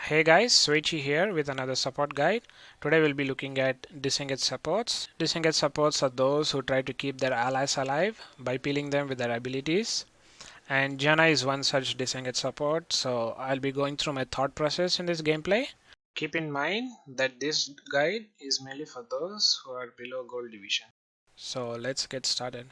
Hey guys, Suechi here with another support guide. Today we'll be looking at disengage supports. Disengage supports are those who try to keep their allies alive by peeling them with their abilities. And Janna is one such disengage support, so I'll be going through my thought process in this gameplay. Keep in mind that this guide is mainly for those who are below gold division. So let's get started.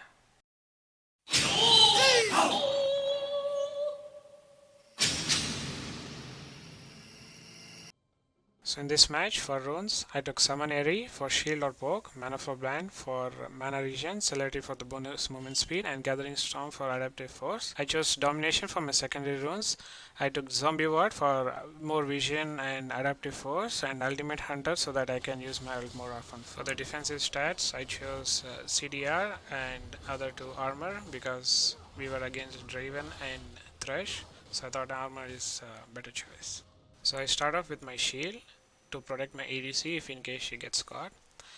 So in this match for runes, I took Summon Airy for shield or poke, Mana for blind for mana regen, Celerity for the bonus movement speed, and Gathering Storm for adaptive force. I chose Domination for my secondary runes. I took Zombie Ward for more vision and adaptive force, and Ultimate Hunter so that I can use my ult more often. For the defensive stats, I chose CDR and other two armor because we were against Draven and Thresh, so I thought armor is a better choice. So I start off with my shield to protect my ADC if in case she gets caught,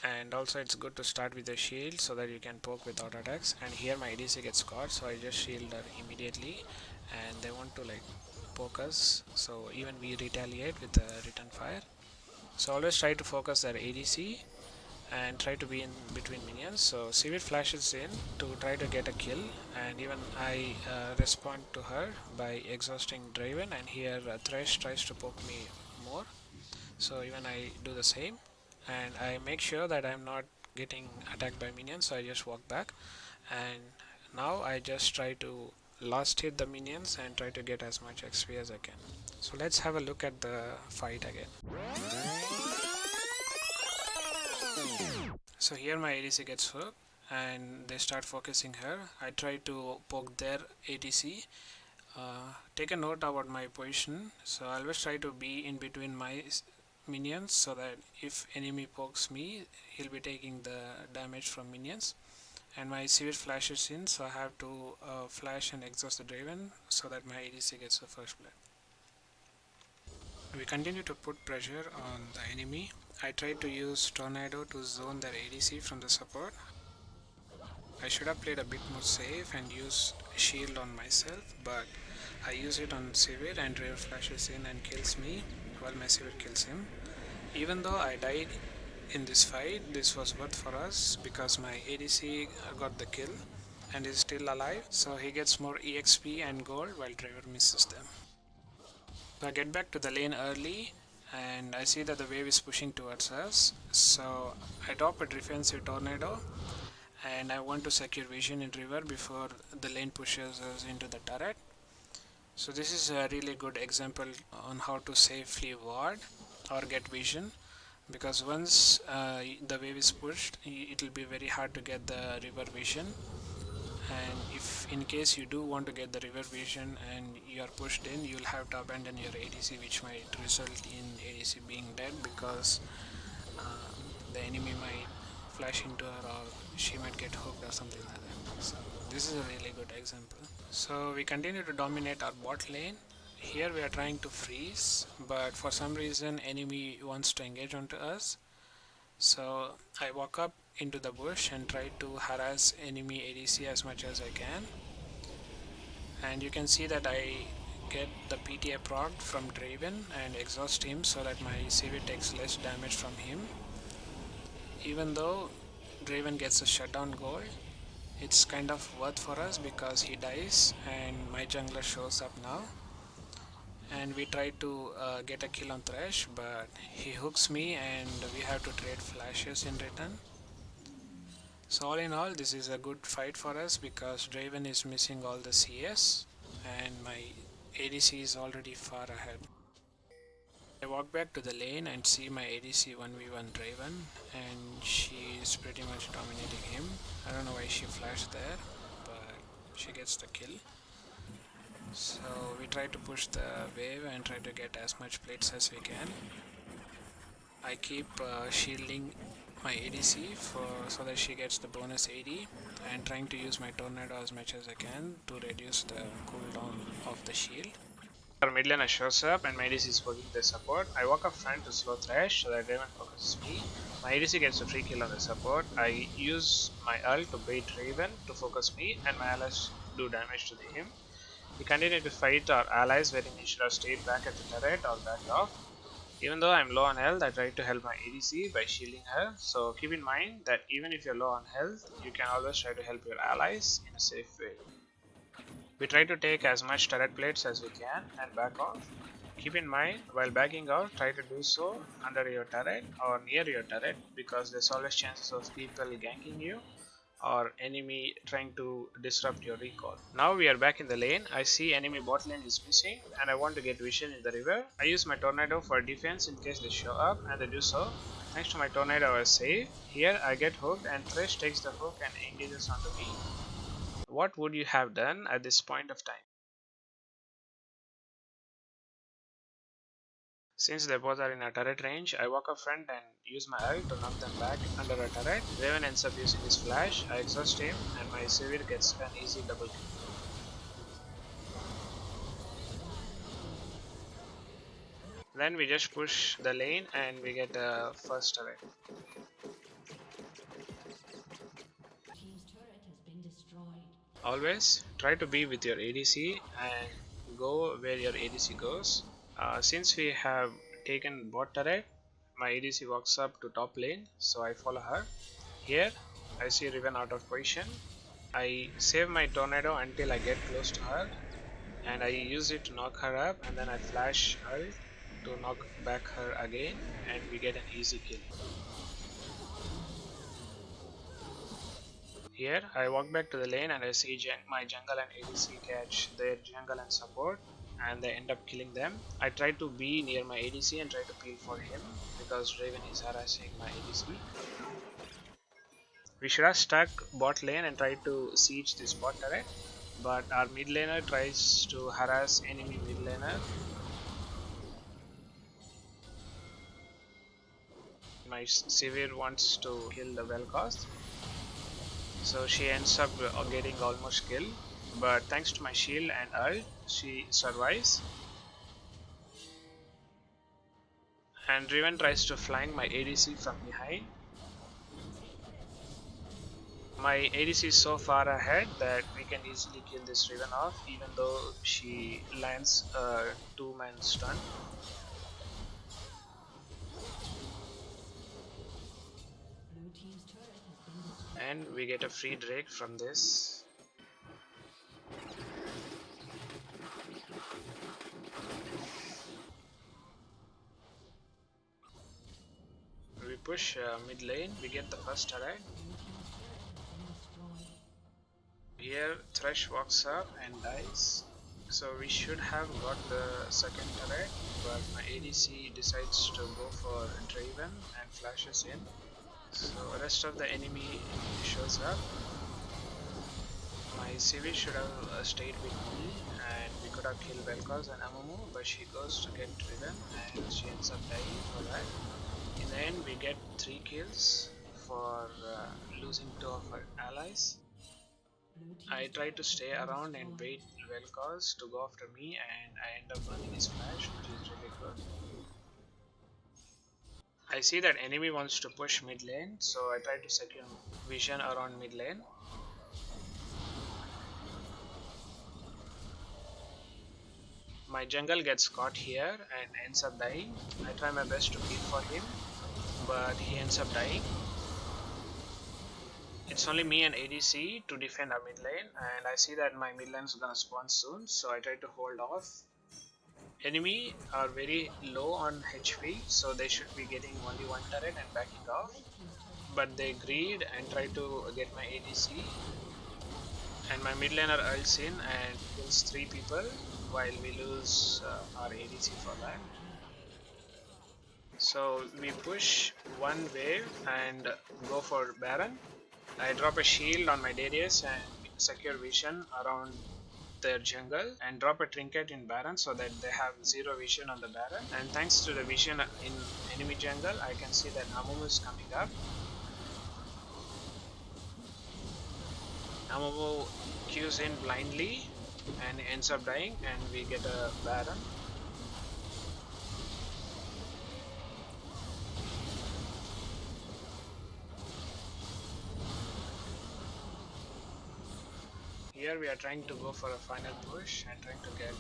and also it's good to start with the shield so that you can poke with auto attacks. And here my ADC gets caught, so I just shield her immediately, and they want to like poke us, so even we retaliate with the return fire. So always try to focus their ADC and try to be in between minions. So Seaweed flashes in to try to get a kill, and even I respond to her by exhausting Draven, and here Thresh tries to poke me more, so even I do the same, and I make sure that I'm not getting attacked by minions, so I just walk back, and now I just try to last hit the minions and try to get as much XP as I can. So let's have a look at the fight again. So here my ADC gets hooked and they start focusing her. I try to poke their ADC. Take a note about my position, so I always try to be in between my minions so that if enemy pokes me, he'll be taking the damage from minions. And my Seaweed flashes in, so I have to flash and exhaust the Draven so that my ADC gets the first blood. We continue to put pressure on the enemy. I try to use Tornado to zone their ADC from the support. I should have played a bit more safe and used shield on myself, but I use it on Seaweed and Draven flashes in and kills me while my Seaweed kills him. Even though I died in this fight, this was worth for us because my ADC got the kill and is still alive, so he gets more EXP and gold while Draven misses them. So I get back to the lane early and I see that the wave is pushing towards us, so I drop a defensive tornado and I want to secure vision in river before the lane pushes us into the turret. So this is a really good example on how to safely ward or get vision, because once the wave is pushed, it will be very hard to get the river vision, and if in case you do want to get the river vision and you are pushed in, you'll have to abandon your ADC, which might result in ADC being dead because the enemy might flash into her or she might get hooked or something like that. So this is a really good example. So we continue to dominate our bot lane. Here we are trying to freeze, but for some reason enemy wants to engage onto us. So I walk up into the bush and try to harass enemy ADC as much as I can. And you can see that I get the PTA prod from Draven and exhaust him so that my CV takes less damage from him. Even though Draven gets a shutdown gold, it's kind of worth for us because he dies and my jungler shows up now. And we try to get a kill on Thresh, but he hooks me and we have to trade flashes in return. So all in all, this is a good fight for us because Draven is missing all the CS and my ADC is already far ahead. I walk back to the lane and see my ADC 1v1 Draven, and she is pretty much dominating him. I don't know why she flashed there, but she gets the kill. So we try to push the wave and try to get as much plates as we can. I keep shielding my ADC so that she gets the bonus AD, and trying to use my tornado as much as I can to reduce the cooldown of the shield. Our mid laner shows up and my ADC is poking the support. I walk up front to slow Thresh so that Draven focuses me. My ADC gets a free kill on the support. I use my ult to bait Draven to focus me and my allies do damage to him. We continue to fight our allies wherein he should have stayed back at the turret or backed off. Even though I'm low on health, I try to help my ADC by shielding her. So keep in mind that even if you're low on health, you can always try to help your allies in a safe way. We try to take as much turret plates as we can and back off. Keep in mind, while backing out, try to do so under your turret or near your turret because there's always chances of people ganking you or enemy trying to disrupt your recall. Now we are back in the lane. I see enemy bot lane is missing and I want to get vision in the river. I use my tornado for defense in case they show up, and they do so. Thanks to my tornado I was safe. Here I get hooked and Thresh takes the hook and engages onto me. What would you have done at this point of time? Since they both are in a turret range, I walk up front and use my ult to knock them back under a turret. Raven ends up using his flash, I exhaust him, and my Sivir gets an easy double kill. Then we just push the lane and we get a first turret. Always try to be with your ADC and go where your ADC goes. Since we have taken bot turret, my ADC walks up to top lane, so I follow her. Here, I see Riven out of position. I save my tornado until I get close to her, and I use it to knock her up, and then I flash ult to knock back her again, and we get an easy kill. Here, I walk back to the lane and I see my jungle and ADC catch their jungle and support, and they end up killing them. I try to be near my ADC and try to peel for him because Raven is harassing my ADC. We should have stuck bot lane and tried to siege this bot turret, but our mid laner tries to harass enemy mid laner. My Sivir wants to kill the Vel'Koz, so she ends up getting almost killed. But thanks to my shield and ult, she survives. And Riven tries to flank my ADC from behind. My ADC is so far ahead that we can easily kill this Riven off, even though she lands a two-man stun. And we get a free Drake from this. We push mid lane, we get the first turret. Here Thresh walks up and dies. So we should have got the second turret, but my ADC decides to go for Draven and flashes in. So rest of the enemy shows up. My CV should have stayed with me and we could have killed Vel'Koz and Amumu, but she goes to get Draven and she ends up dying for that. In the end, we get 3 kills for losing 2 of our allies. I try to stay around and wait Vel'Koz to go after me, and I end up burning his flash, which is really good. I see that enemy wants to push mid lane, so I try to secure vision around mid lane. My jungle gets caught here and ends up dying. I try my best to kill for him, but he ends up dying. It's only me and ADC to defend our mid lane, and I see that my mid lane is gonna spawn soon, so I try to hold off. Enemy are very low on HP, so they should be getting only one turret and backing off. But they greed and try to get my ADC, and my mid laner ults in and kills 3 people while we lose our ADC for that. So we push one wave and go for Baron. I drop a shield on my Darius and secure vision around their jungle and drop a trinket in Baron so that they have 0 vision on the Baron. And thanks to the vision in enemy jungle, I can see that Amumu is coming up. Amumu queues in blindly and ends up dying, and we get a Baron. here we are trying to go for a final push and trying to get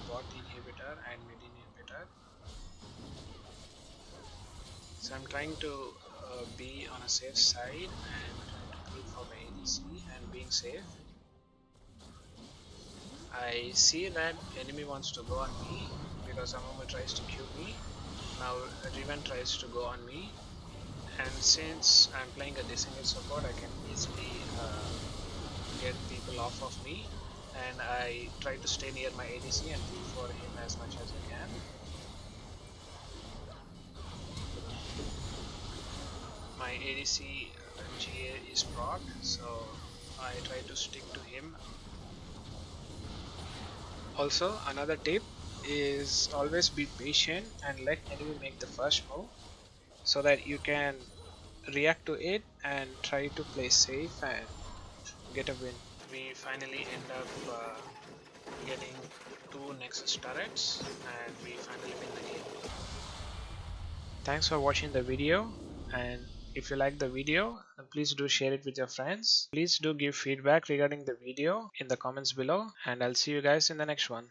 bot inhibitor and mid inhibitor. So I'm trying to be on a safe side and trying to click for my ADC and being safe. I see that enemy wants to go on me because Amumu tries to Q me. Now Riven tries to go on me, and since I'm playing a disengage support, I can easily get people off of me, and I try to stay near my ADC and pull for him as much as I can. My ADC GA is proc, so I try to stick to him. Also, another tip is always be patient and let enemy make the first move so that you can react to it and try to play safe and get a win. We finally end up getting 2 Nexus turrets and we finally win the game. Thanks for watching the video, and if you like the video, please do share it with your friends. Please do give feedback regarding the video in the comments below, and I'll see you guys in the next one.